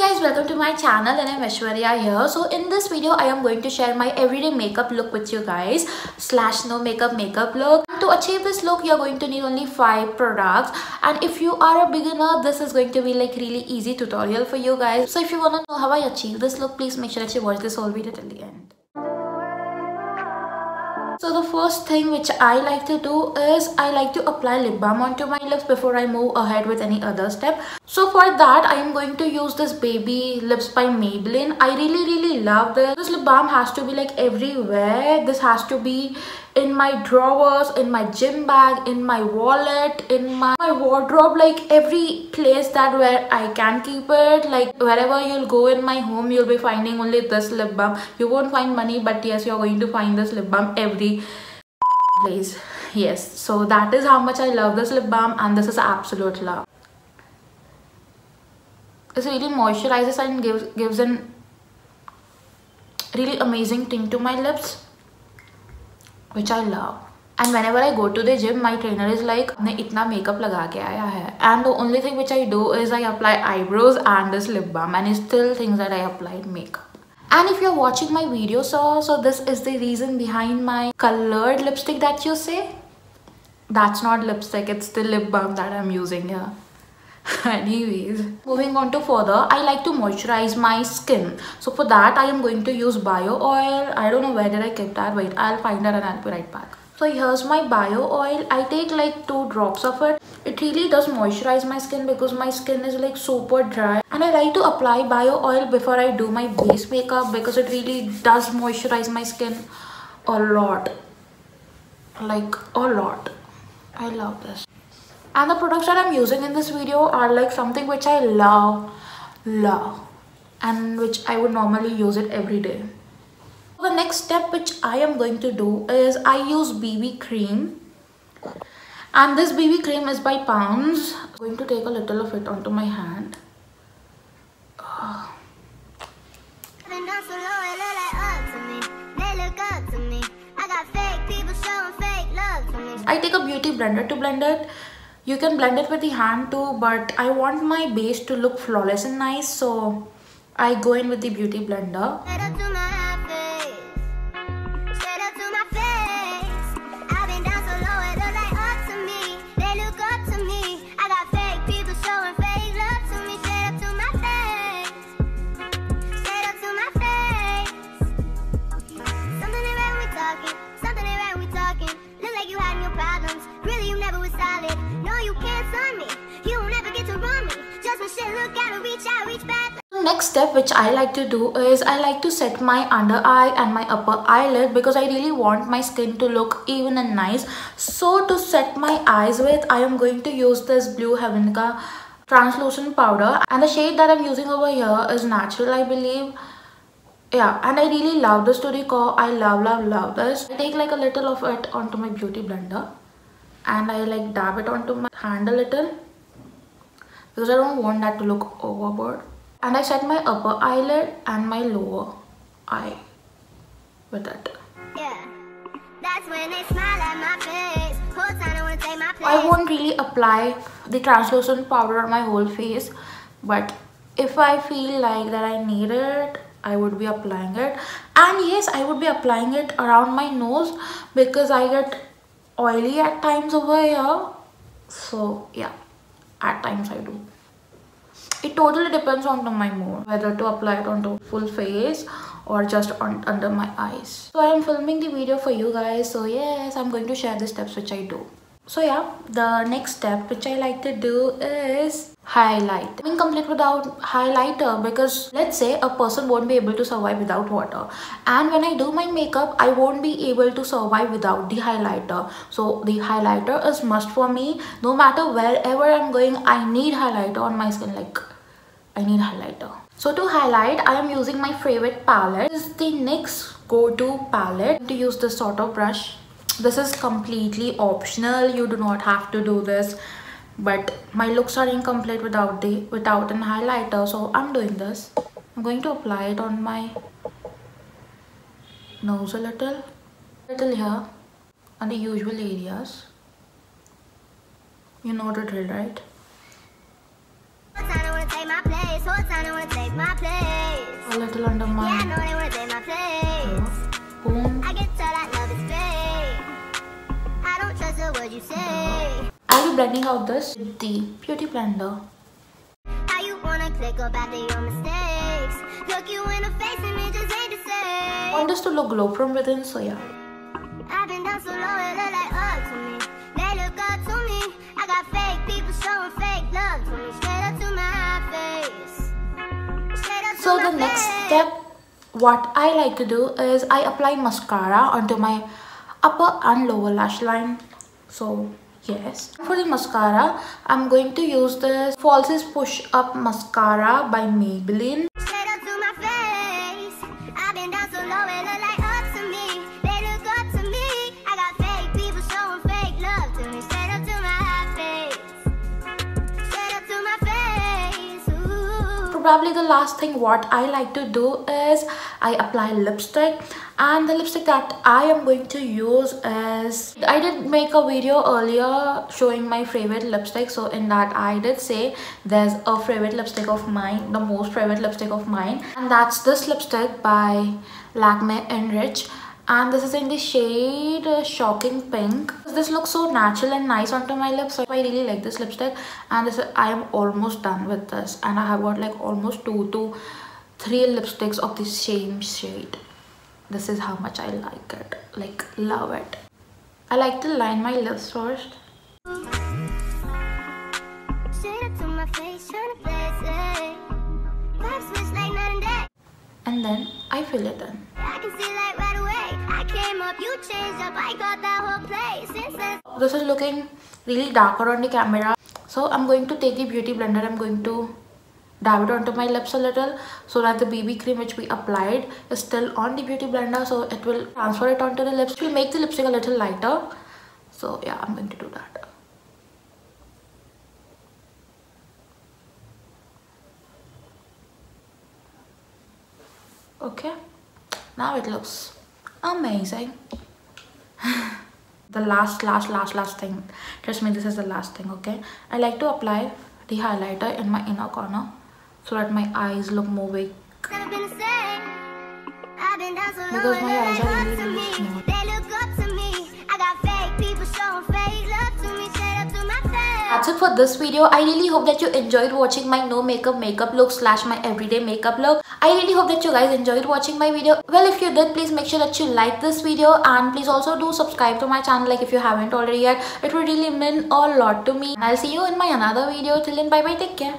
guys, welcome to my channel and I'm Aishwarya here. So in this video I am going to share my everyday makeup look with you guys / no makeup look. To achieve this look you're going to need only 5 products, and if you are a beginner this is going to be like really easy tutorial for you guys. So if you want to know how I achieve this look, please make sure that you watch this whole video till the end. So the first thing which I like to do is I like to apply lip balm onto my lips before I move ahead with any other step. So for that I am going to use this Baby Lips by Maybelline. I really love this. This lip balm has to be like everywhere. This has to be in my drawers, in my gym bag, in my wallet, in my wardrobe, like every place that where I can keep it. Like wherever you'll go in my home, you'll be finding only this lip balm. You won't find money, but yes, you're going to find this lip balm every place. Yes, so that is how much I love this lip balm, and this is absolute love. It really moisturizes and gives an really amazing tint to my lips, which I love. And whenever I go to the gym, my trainer is like, "Ne itna makeup laga ke aaya hai." And the only thing which I do is I apply eyebrows and this lip balm, and he still thinks that I applied makeup. And if you're watching my video, so this is the reason behind my colored lipstick that you say. That's not lipstick, it's the lip balm that I'm using here. Anyways, moving on to further, I like to moisturize my skin. So for that I am going to use bio oil. I don't know where did I keep that. Wait, I'll find that and I'll be right back. So here's my bio oil. I take like 2 drops of it. It really does moisturize my skin because my skin is like super dry, and I like to apply bio oil before I do my base makeup because it really does moisturize my skin a lot, like a lot. I love this. And the products that I'm using in this video are like something which I love and which I would normally use it every day. The next step which I am going to do is I use BB cream, and this BB cream is by Pounds. I'm going to take a little of it onto my hand. I take a beauty blender to blend it. You can blend it with the hand too, but I want my base to look flawless and nice, so I go in with the beauty blender. Next step which I like to do is I like to set my under eye and my upper eyelid because I really want my skin to look even and nice. So to set my eyes with, I am going to use this Blue Heaven Ka translucent powder, and the shade that I'm using over here is Natural, I believe. Yeah, and I really love this to the core. I love this. I take like a little of it onto my beauty blender and I like dab it onto my hand a little because I don't want that to look overboard. And I set my upper eyelid and my lower eye with it. Yeah, that's when they smile at my face. Whole time I wanna take my place. I won't really apply the translucent powder on my whole face, but if I feel like that I need it, I would be applying it. And yes, I would be applying it around my nose because I get oily at times over here. So yeah, at times I do. It totally depends on my mood whether to apply it onto full face or just under my eyes. So I am filming the video for you guys, so yes, I'm going to share the steps which I do. So yeah, the next step which I like to do is highlight. I'm incomplete without highlighter because let's say a person won't be able to survive without water, and when I do my makeup I won't be able to survive without the highlighter. So the highlighter is must for me. No matter wherever I'm going, I need highlighter on my skin. Like I need highlighter. So to highlight, I am using my favorite palette. This is the NYX go-to palette. To use this sort of brush. This is completely optional. You do not have to do this. But my looks are incomplete without an highlighter. So I'm doing this. I'm going to apply it on my nose a little here, on the usual areas. You know the drill, right? take my place. Whole time they wanna take my place. A little under my... Yeah, I know they wanna take my place. Boom. I can tell that love is fake. I don't trust a word you say. I'll be blending out this with the beauty blender. How you wanna click up after your mistakes? Look you in the face and it just ain't the same. I want this to look glow from within, so yeah. I've been down so low, it look like up to me. They look up to me. I got fake people showing fake love to me. Straight up to my face. Straight up to So my the next face. step, what I like to do is I apply mascara onto my upper and lower lash line. So yes, for the mascara, I'm going to use this Falsies Push Up Mascara by Maybelline. Straight up to my face. I've been down so low, it look like up to me. They look up to me. I got fake people showing fake love to me. Straight up to my face. Straight up to my face. Ooh. Probably the last thing what I like to do is I apply lipstick, and the lipstick that I am going to use is, I did make a video earlier showing my favorite lipstick, so in that I did say there's a favorite lipstick of mine, the most favorite lipstick of mine, and that's this lipstick by Lakme Enrich, and this is in the shade Shocking Pink. This looks so natural and nice onto my lips, so I really like this lipstick. And this is, I am almost done with this, and I have got like almost 2 to 3 lipsticks of the same shade. This is how much I like it, like love it. I like to line my lips first. Straight up to my face, trying to place it. Vibes switch like night and day. And then I fill it in. I can see like right away. I came up, you changed up. I got that whole place. Since then, This is looking really darker on the camera. So I'm going to take the beauty blender. I'm going to dab it onto my lips a little so that the BB cream which we applied is still on the beauty blender, so it will transfer it onto the lips. It will make the lipstick a little lighter. So yeah, I'm going to do that. Okay, now it looks amazing. The last thing, trust me, this is the last thing. Okay, I like to apply the highlighter in my inner corner so that my eyes look more big, never been the same. I've been down so low, because my it eyes look are like really, up to really me. small. They look up to me. I got fake people showing fake love to me. Straight up to my face. That's it for this video. I really hope that you enjoyed watching my no makeup look / my everyday makeup look. I really hope that you guys enjoyed watching my video. Well, if you did, please make sure that you like this video, and please also do subscribe to my channel, like if you haven't already yet. It would really mean a lot to me. I'll see you in my another video. Till then, bye bye, take care.